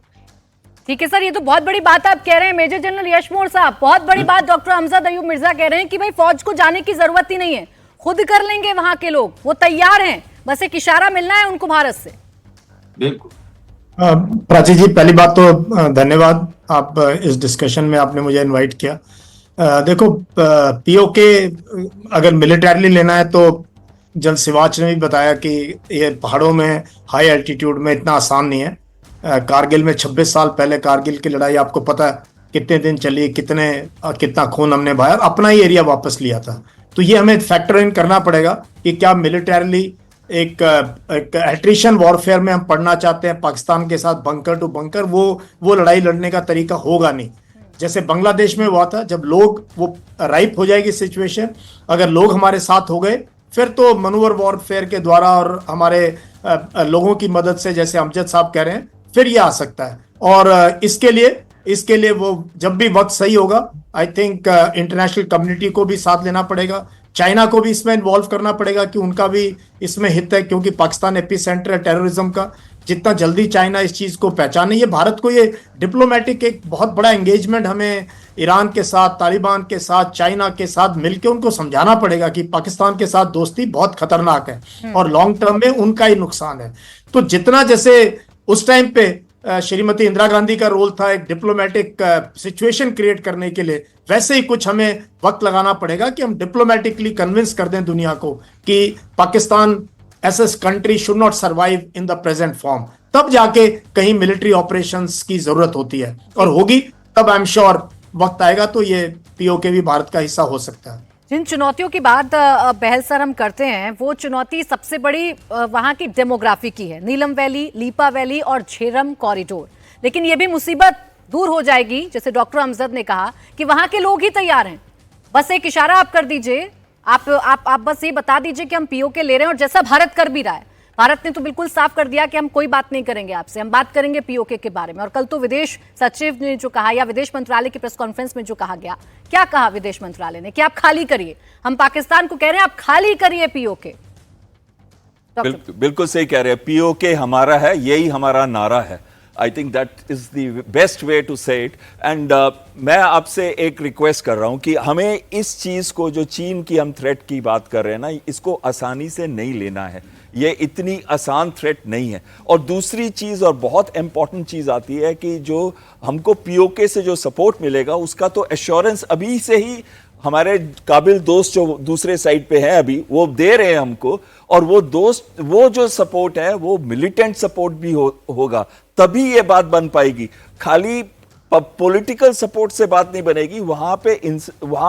ठीक है सर, ये तो बहुत बड़ी बात आप कह रहे हैं मेजर जनरल यश मोर साहब, बहुत बड़ी बात। डॉक्टर अमजद अयूब मिर्जा कह रहे हैं कि भाई फौज को जाने की जरूरत ही नहीं है, खुद कर लेंगे वहां के लोग, वो तैयार हैं, बस एक इशारा मिलना है उनको भारत से। बिल्कुल। प्राची जी, पहली बात तो धन्यवाद, आप इस डिस्कशन में आपने मुझे इनवाइट किया। देखो, पीओके अगर मिलिटरीली लेना है तो जल सिवाच ने भी बताया कि ये पहाड़ों में हाई एल्टीट्यूड में इतना आसान नहीं है। कारगिल में 26 साल पहले कारगिल की लड़ाई आपको पता है कितने दिन चली, कितना खून हमने बहाया, अपना ही एरिया वापस लिया था। तो ये हमें फैक्टर इन करना पड़ेगा कि क्या मिलिटरीली एक एट्रिशन वॉरफेयर में हम पढ़ना चाहते हैं पाकिस्तान के साथ बंकर टू बंकर, वो लड़ाई लड़ने का तरीका होगा नहीं। जैसे बांग्लादेश में हुआ था, जब लोग वो राइप हो जाएगी सिचुएशन, अगर लोग हमारे साथ हो गए फिर तो मनूवर वॉरफेयर के द्वारा और हमारे लोगों की मदद से, जैसे अमजद साहब कह रहे हैं, फिर ये आ सकता है। और इसके लिए वो जब भी वक्त सही होगा, आई थिंक इंटरनेशनल कम्युनिटी को भी साथ लेना पड़ेगा, चाइना को भी इसमें इन्वॉल्व करना पड़ेगा कि उनका भी इसमें हित है, क्योंकि पाकिस्तान एपी सेंटर है टेररिज्म का। जितना जल्दी चाइना इस चीज को पहचाने, ये भारत को ये डिप्लोमेटिक एक बहुत बड़ा एंगेजमेंट हमें ईरान के साथ, तालिबान के साथ, चाइना के साथ मिलकर उनको समझाना पड़ेगा कि पाकिस्तान के साथ दोस्ती बहुत खतरनाक है और लॉन्ग टर्म में उनका ही नुकसान है। तो जितना जैसे उस टाइम पे श्रीमती इंदिरा गांधी का रोल था एक डिप्लोमेटिक सिचुएशन क्रिएट करने के लिए, वैसे ही कुछ हमें वक्त लगाना पड़ेगा कि हम डिप्लोमेटिकली कन्विंस कर दें दुनिया को कि Pakistan as a country should not survive in the present form. तब जाके कहीं मिलिट्री ऑपरेशंस की जरूरत होती है, और होगी तब आई एम श्योर वक्त आएगा तो ये पीओके भी भारत का हिस्सा हो सकता है। जिन चुनौतियों की बात बहल सर हम करते हैं, वो चुनौती सबसे बड़ी वहां की डेमोग्राफी की है। नीलम वैली, लीपा वैली और झेरम कॉरिडोर। लेकिन ये भी मुसीबत दूर हो जाएगी, जैसे डॉक्टर अमजद ने कहा कि वहां के लोग ही तैयार हैं। बस एक इशारा आप कर दीजिए, आप बस ये बता दीजिए कि हम पीओके ले रहे हैं, और जैसा भारत कर भी रहा है। भारत ने तो बिल्कुल साफ कर दिया कि हम कोई बात नहीं करेंगे आपसे, हम बात करेंगे पीओके के बारे में। और कल तो विदेश सचिव ने जो कहा, या विदेश मंत्रालय की प्रेस कॉन्फ्रेंस में जो कहा गया, क्या कहा विदेश मंत्रालय ने कि आप खाली करिए। हम पाकिस्तान को कह रहे हैं आप खाली करिए पीओके। बिल्कुल सही कह रहे हैं, पीओके हमारा है, यही हमारा नारा है। I think that is the best way to say it. And मैं आपसे एक रिक्वेस्ट कर रहा हूं कि हमें इस चीज को, जो चीन की हम थ्रेट की बात कर रहे हैं ना, इसको आसानी से नहीं लेना है। ये इतनी आसान थ्रेट नहीं है। और दूसरी चीज, और बहुत इंपॉर्टेंट चीज आती है कि जो हमको पीओके से जो सपोर्ट मिलेगा, उसका तो एश्योरेंस अभी से ही हमारे काबिल दोस्त जो दूसरे साइड पे हैं अभी, वो दे रहे हैं हमको। और वो जो सपोर्ट है वो मिलिटेंट सपोर्ट भी होगा, तभी ये बात बन पाएगी। खाली पॉलिटिकल सपोर्ट से बात नहीं बनेगी। वहां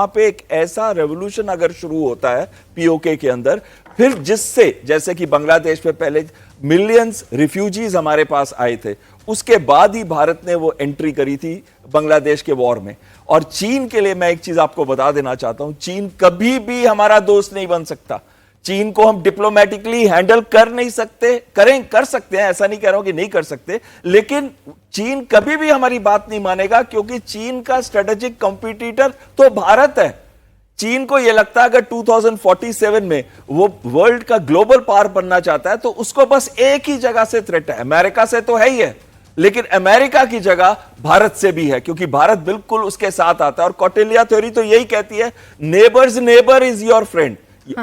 पे एक ऐसा रेवोल्यूशन अगर शुरू होता है पीओके के अंदर, फिर जिससे, जैसे कि बांग्लादेश में पहले मिलियंस रिफ्यूजीज हमारे पास आए थे, उसके बाद ही भारत ने वो एंट्री करी थी बांग्लादेश के वॉर में। और चीन के लिए मैं एक चीज आपको बता देना चाहता हूं, चीन कभी भी हमारा दोस्त नहीं बन सकता। चीन को हम डिप्लोमेटिकली हैंडल कर नहीं सकते, कर सकते हैं, ऐसा नहीं कह रहा हूं कि नहीं कर सकते, लेकिन चीन कभी भी हमारी बात नहीं मानेगा, क्योंकि चीन का स्ट्रेटेजिक कॉम्पिटिटर तो भारत है। चीन को यह लगता है अगर 2047 में वो वर्ल्ड का ग्लोबल पावर बनना चाहता है तो उसको बस एक ही जगह से थ्रेट है, अमेरिका से तो है ही है, लेकिन अमेरिका की जगह भारत से भी है, क्योंकि भारत बिल्कुल उसके साथ आता है। और कौटिल्य थ्योरी तो यही कहती है, neighbours neighbour is your friend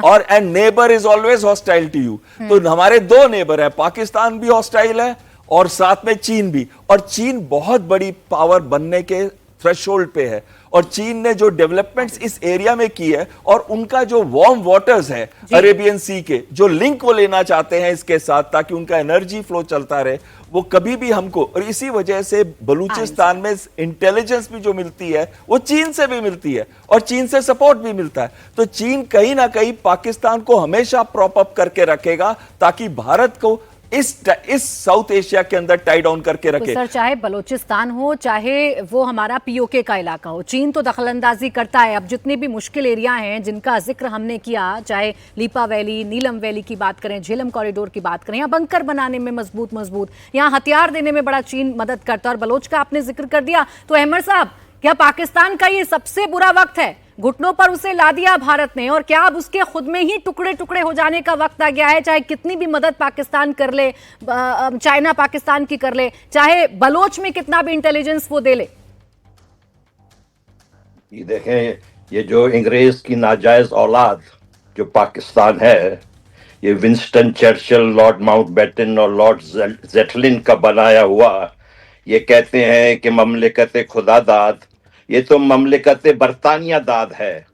और and neighbour is always hostile to you. तो हमारे दो नेबर है, पाकिस्तान भी हॉस्टाइल है और साथ में चीन भी, और चीन बहुत बड़ी पावर बनने के थ्रेशोल्ड पे है। और चीन ने जो डेवलपमेंट्स इस एरिया में की है और उनका जो वार्म वाटर्स है अरेबियन सी के, जो लिंक वो लेना चाहते हैं इसके साथ ताकि उनका एनर्जी फ्लो चलता रहे, वो कभी भी हमको, और इसी वजह से बलूचिस्तान में इंटेलिजेंस भी जो मिलती है वो चीन से भी मिलती है और चीन से सपोर्ट भी मिलता है। तो चीन कहीं ना कहीं पाकिस्तान को हमेशा प्रॉप अप करके रखेगा ताकि भारत को इस साउथ एशिया के अंदर टाई डाउन करके रखे। तो सर, चाहे बलूचिस्तान हो चाहे वो हमारा पीओके का इलाका हो, चीन तो दखलंदाजी करता है। अब जितने भी मुश्किल एरिया हैं जिनका जिक्र हमने किया, चाहे लीपा वैली, नीलम वैली की बात करें, झेलम कॉरिडोर की बात करें, या बंकर बनाने में मजबूत यहाँ हथियार देने में बड़ा चीन मदद करता है, और बलोच का आपने जिक्र कर दिया, तो अहमद साहब, क्या पाकिस्तान का ये सबसे बुरा वक्त है? घुटनों पर उसे ला दिया भारत ने, और क्या अब उसके खुद में ही टुकड़े टुकड़े हो जाने का वक्त आ गया है? चाहे कितनी भी मदद पाकिस्तान कर ले, चाइना पाकिस्तान की कर ले, चाहे बलोच में कितना भी इंटेलिजेंस वो दे ले। ये देखें, ये जो अंग्रेज की नाजायज औलाद जो पाकिस्तान है, ये विंस्टन चर्चिल, लॉर्ड माउंटबेटन और लॉर्ड जेटलिन का बनाया हुआ, ये कहते हैं कि ममलिकत खुदा दाद, ये तो ममलिकत बरतानिया दाद है।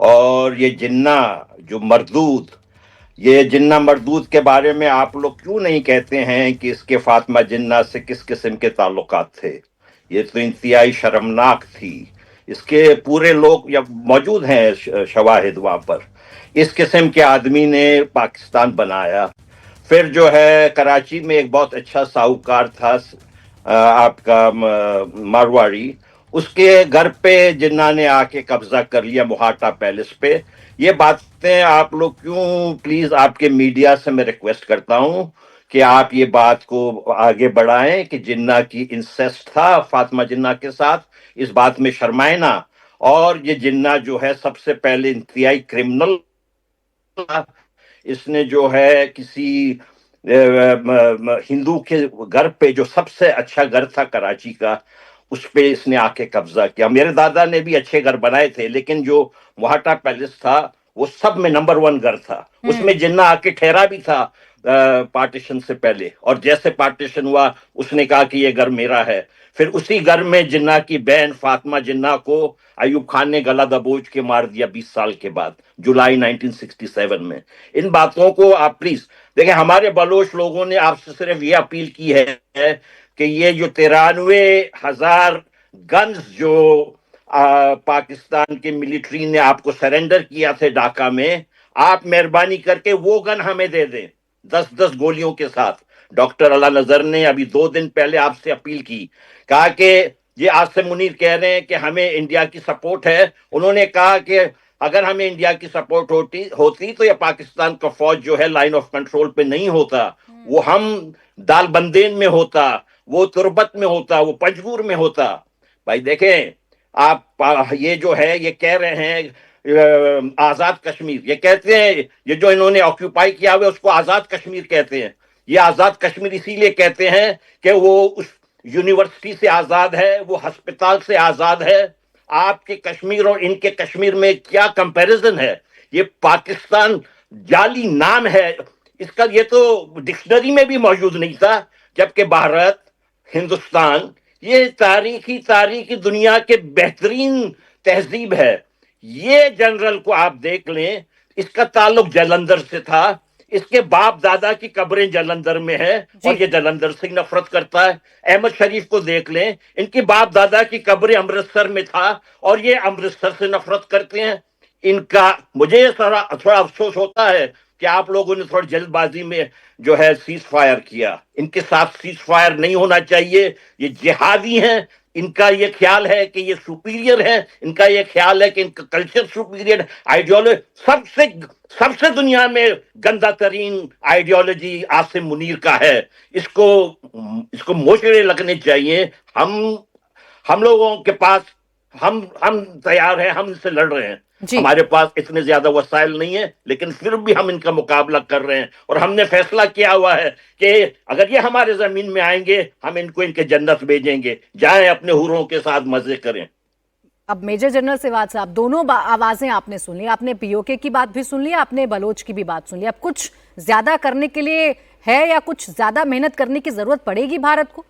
और ये जिन्ना जो मरदूद, ये जिन्ना मरदूद के बारे में आप लोग क्यों नहीं कहते हैं कि इसके फातिमा जिन्ना से किस किस्म के ताल्लुकात थे? ये तो इंतहाई शर्मनाक थी। इसके पूरे लोग या मौजूद हैं शवाहिद वहां पर। इस किस्म के आदमी ने पाकिस्तान बनाया। फिर जो है कराची में एक बहुत अच्छा साहूकार था आपका मारवाड़ी, उसके घर पे जिन्ना ने आके कब्जा कर लिया मोहाटा पैलेस पे। ये बातें आप लोग क्यों, प्लीज आपके मीडिया से मैं रिक्वेस्ट करता हूं कि आप ये बात को आगे बढ़ाएं कि जिन्ना की इंसेस्ट था फातिमा जिन्ना के साथ, इस बात में शर्माए ना। और ये जिन्ना जो है सबसे पहले इंतहाई क्रिमिनल, इसने जो है किसी हिंदू के घर पे, जो सबसे अच्छा घर था कराची का, उस पे इसने आके कब्जा किया। मेरे दादा ने भी अच्छे घर बनाए थे, लेकिन जो मोहाटा पैलेस था वो सब में नंबर 1 घर था। उसमें जिन्ना आके ठहरा भी था पार्टीशन से पहले, और जैसे पार्टीशन हुआ उसने कहा कि ये घर मेरा है। फिर उसी घर में जिन्ना की बहन फातिमा जिन्ना को अयूब खान ने गला दबोच के मार दिया 20 साल के बाद, जुलाई 1967 में। इन बातों को आप प्लीज देखिए। हमारे बलोच लोगों ने आपसे सिर्फ ये अपील की है कि ये जो 93,000 गन्स जो पाकिस्तान के मिलिट्री ने आपको सरेंडर किया थे ढाका में, आप मेहरबानी करके वो गन हमें दे दें 10-10 गोलियों के साथ। डॉक्टर अला नजर ने अभी 2 दिन पहले आपसे अपील की, कहा कि ये आसिम मुनीर कह रहे हैं कि हमें इंडिया की सपोर्ट है। उन्होंने कहा कि अगर हमें इंडिया की सपोर्ट होती तो ये पाकिस्तान का फौज जो है लाइन ऑफ कंट्रोल पे नहीं होता, वो हम दालबंदेन में होता, वो तुरबत में होता, वो पंजगूर में होता। भाई देखें, आप ये जो है ये कह रहे हैं आजाद कश्मीर, ये कहते हैं, ये जो इन्होंने ऑक्यूपाई किया हुआ उसको आजाद कश्मीर कहते हैं। ये आजाद कश्मीर इसीलिए कहते हैं कि वो उस यूनिवर्सिटी से आजाद है, वो अस्पताल से आजाद है। आपके कश्मीर और इनके कश्मीर में क्या कंपैरिजन है? ये पाकिस्तान जाली नाम है इसका, ये तो डिक्शनरी में भी मौजूद नहीं था, जबकि भारत, हिंदुस्तान, ये तारीखी दुनिया के बेहतरीन तहजीब है। ये जनरल को आप देख लें, इसका ताल्लुक जालंधर से था, इसके बाप दादा की कब्रें जालंधर में है और ये जालंधर से नफरत करता है। अहमद शरीफ को देख लें, इनकी बाप दादा की कब्रें अमृतसर में था और ये अमृतसर से नफरत करते हैं। इनका मुझे थोड़ा अफसोस होता है कि आप लोगों ने थोड़ी जल्दबाजी में जो है सीज फायर किया। इनके साथ सीज फायर नहीं होना चाहिए। ये जिहादी हैं, इनका ये ख्याल है कि ये सुपीरियर है, इनका ये ख्याल है कि इनका कल्चर सुपीरियर, आइडियोलॉजी सबसे सबसे दुनिया में गंदा तरीन आइडियोलॉजी आसिम मुनीर का है। इसको इसको मोचड़े लगने चाहिए। हम लोगों के पास हम तैयार हैं, हम इनसे लड़ रहे हैं। हमारे पास इतने ज्यादा वसाइल नहीं है, लेकिन फिर भी हम इनका मुकाबला कर रहे हैं और हमने फैसला किया हुआ है कि अगर ये हमारे जमीन में आएंगे, हम इनको इनके जन्नत भेजेंगे। जाएं अपने हुरों के साथ मजे करें। अब मेजर जनरल सिवाज साहब, दोनों आवाजें आपने सुन ली, आपने पीओके की बात भी सुन ली, आपने बलोच की भी बात सुन ली। अब कुछ ज्यादा करने के लिए है या कुछ ज्यादा मेहनत करने की जरूरत पड़ेगी भारत को?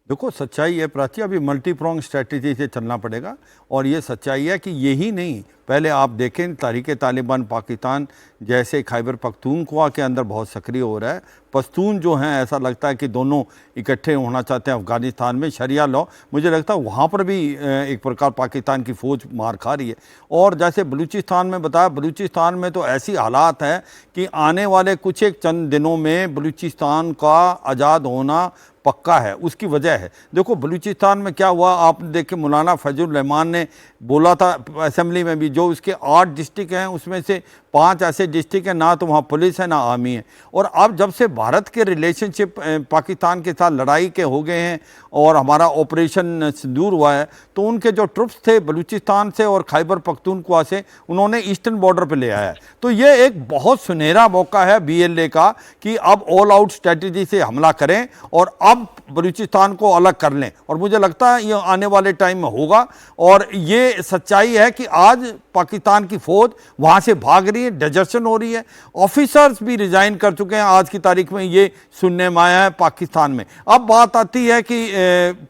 देखो, सच्चाई है प्राची, अभी मल्टी प्रोंग स्ट्रेटजी से चलना पड़ेगा। और ये सच्चाई है कि यही नहीं, पहले आप देखें तहरीक-ए-तालिबान पाकिस्तान जैसे खैबर पख्तूनख्वा के अंदर बहुत सक्रिय हो रहा है। पश्तून जो हैं, ऐसा लगता है कि दोनों इकट्ठे होना चाहते हैं। अफ़गानिस्तान में शरिया लॉ, मुझे लगता है वहाँ पर भी एक प्रकार पाकिस्तान की फ़ौज मार खा रही है। और जैसे बलूचिस्तान में बताया, बलूचिस्तान में तो ऐसी हालात हैं कि आने वाले कुछ एक चंद दिनों में बलूचिस्तान का आज़ाद होना पक्का है। उसकी वजह है, देखो बलूचिस्तान में क्या हुआ, आपने देखे मौलाना फजल रहमान ने बोला था असेंबली में भी, जो उसके 8 डिस्ट्रिक्ट हैं उसमें से 5 ऐसे डिस्ट्रिक्ट हैं ना तो वहाँ पुलिस है ना आर्मी है। और अब जब से भारत के रिलेशनशिप पाकिस्तान के साथ लड़ाई के हो गए हैं और हमारा ऑपरेशन सिंदूर हुआ है, तो उनके जो ट्रुप्स थे बलूचिस्तान से और खैबर पख्तूनख्वा से, उन्होंने ईस्टर्न बॉर्डर पे ले आया है। तो ये एक बहुत सुनहरा मौका है BLA का कि अब ऑल आउट स्ट्रेटजी से हमला करें और अब बलूचिस्तान को अलग कर लें। और मुझे लगता है ये आने वाले टाइम में होगा। और ये सच्चाई है कि आज पाकिस्तान की फौज वहाँ से भाग रही है, डिजर्शन हो रही है, ऑफिसर्स भी रिजाइन कर चुके हैं आज की तारीख में, ये सुनने में आया है पाकिस्तान में। अब बात आती है कि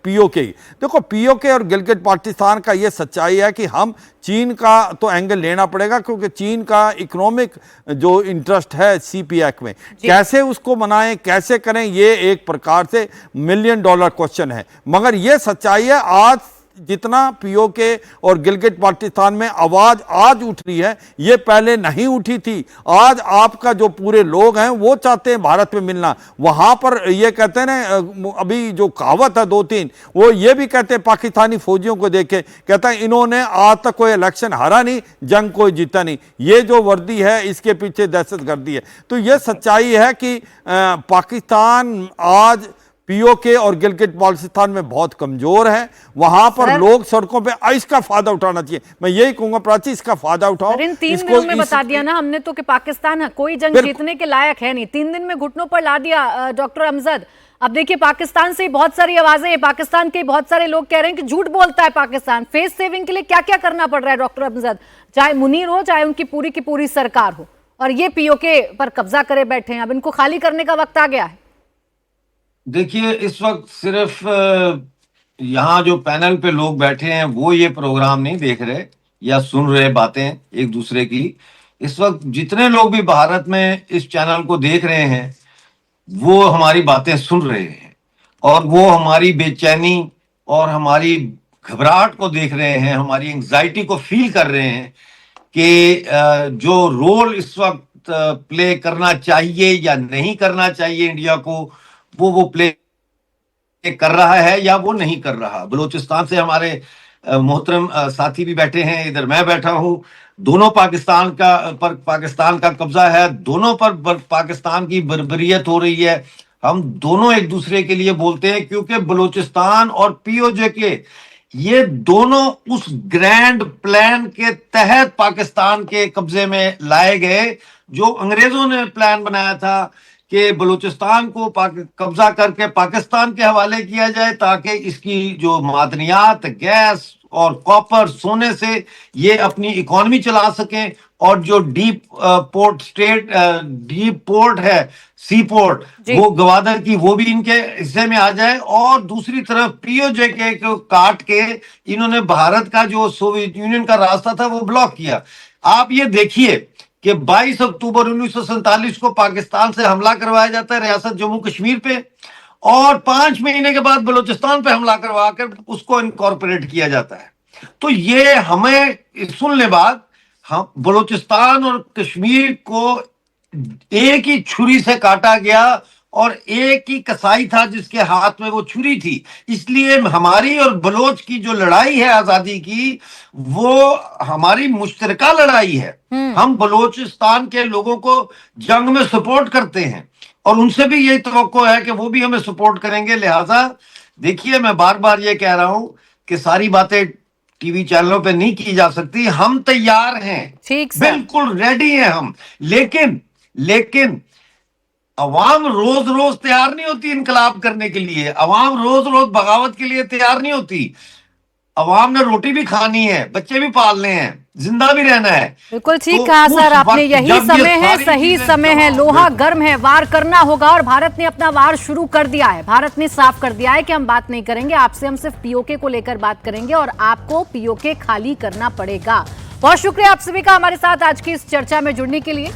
POK, देखो POK और गिलगित बाल्टिस्तान का ये सच्चाई है कि हम चीन का तो एंगल लेना पड़ेगा, क्योंकि चीन का इकोनॉमिक जो इंटरेस्ट है CPEC में, कैसे उसको मनाएं, कैसे करें, ये एक प्रकार से $1 मिलियन क्वेश्चन है। मगर ये सच्चाई है, आज जितना POK और गिलगित बाल्टिस्तान में आवाज आज उठ रही है, ये पहले नहीं उठी थी। आज आपका जो पूरे लोग हैं वो चाहते हैं भारत में मिलना। वहां पर ये कहते हैं ना, अभी जो कहावत है 2-3, वो ये भी कहते हैं पाकिस्तानी फौजियों को देख के, कहता है इन्होंने आज तक कोई इलेक्शन हारा नहीं, जंग कोई जीता नहीं, ये जो वर्दी है इसके पीछे दहशतगर्दी है। तो ये सच्चाई है कि पाकिस्तान आज POK और गिलगित बाल्टिस्तान में बहुत कमजोर है। वहां पर लोग सड़कों पे इसका फायदा उठाना चाहिए। मैं यही कहूंगा प्राची, इसका फायदा उठाओ। इन 3 दिनों में बता दिया ना हमने तो कि पाकिस्तान कोई जंग जीतने के लायक है नहीं। 3 दिन में घुटनों पर ला दिया डॉक्टर अमजद। अब देखिए, पाकिस्तान से बहुत सारी आवाजें हैं, पाकिस्तान के बहुत सारे लोग कह रहे हैं कि झूठ बोलता है पाकिस्तान। फेस सेविंग के लिए क्या क्या करना पड़ रहा है डॉक्टर अमजद, चाहे मुनीर हो चाहे उनकी पूरी की पूरी सरकार हो, और ये POK पर कब्जा करे बैठे हैं। अब इनको खाली करने का वक्त आ गया है। देखिए, इस वक्त सिर्फ यहाँ जो पैनल पे लोग बैठे हैं वो ये प्रोग्राम नहीं देख रहे या सुन रहे बातें एक दूसरे की। इस वक्त जितने लोग भी भारत में इस चैनल को देख रहे हैं वो हमारी बातें सुन रहे हैं और वो हमारी बेचैनी और हमारी घबराहट को देख रहे हैं, हमारी एंजाइटी को फील कर रहे हैं कि जो रोल इस वक्त प्ले करना चाहिए या नहीं करना चाहिए इंडिया को, वो प्ले कर रहा है या वो नहीं कर रहा। बलूचिस्तान से हमारे मोहतरम साथी भी बैठे हैं, इधर मैं बैठा हूं। दोनों पाकिस्तान का कब्जा है, दोनों पर पाकिस्तान की बर्बरियत हो रही है। हम दोनों एक दूसरे के लिए बोलते हैं क्योंकि बलूचिस्तान और POK ये दोनों उस ग्रैंड प्लान के तहत पाकिस्तान के कब्जे में लाए गए, जो अंग्रेजों ने प्लान बनाया था कि बलूचिस्तान को कब्जा करके पाकिस्तान के हवाले किया जाए ताकि इसकी जो मादनियात, गैस और कॉपर, सोने से ये अपनी इकोनॉमी चला सकें और जो डीप पोर्ट है, सी पोर्ट, वो गवादर की, वो भी इनके हिस्से में आ जाए। और दूसरी तरफ POK को काट के इन्होंने भारत का जो सोवियत यूनियन का रास्ता था वो ब्लॉक किया। आप ये देखिए कि 22 अक्टूबर 1947 को पाकिस्तान से हमला करवाया जाता है रियासत जम्मू कश्मीर पे, और 5 महीने के बाद बलूचिस्तान पे हमला करवा कर उसको इनकॉर्पोरेट किया जाता है। तो ये हमें सुन ले बात, हम बलूचिस्तान और कश्मीर को एक ही छुरी से काटा गया और एक ही कसाई था जिसके हाथ में वो छुरी थी। इसलिए हमारी और बलोच की जो लड़ाई है आजादी की, वो हमारी मुश्तरका लड़ाई है। हम बलोचिस्तान के लोगों को जंग में सपोर्ट करते हैं और उनसे भी यही तवक्को है कि वो भी हमें सपोर्ट करेंगे। लिहाजा देखिए, मैं बार बार ये कह रहा हूं कि सारी बातें टीवी चैनलों पे नहीं की जा सकती। हम तैयार हैं, ठीक सर, बिल्कुल रेडी हैं हम, लेकिन अवाम रोज रोज तैयार नहीं होती इनकलाब करने के लिए, अवाम रोज रोज बगावत के लिए तैयार नहीं होती। अवाम ने रोटी भी खानी है, बच्चे भी पालने हैं, जिंदा भी रहना है। बिल्कुल ठीक तो कहा उस सर आपने, वक्त यही जब ये समय है, सारी सही चीजें समय है, जब- लोहा गर्म है, वार करना होगा और भारत ने अपना वार शुरू कर दिया है। भारत ने साफ कर दिया है कि हम बात नहीं करेंगे आपसे, हम सिर्फ पीओके को लेकर बात करेंगे और आपको पीओके खाली करना पड़ेगा। बहुत शुक्रिया आप सभी का हमारे साथ आज की इस चर्चा में जुड़ने के लिए।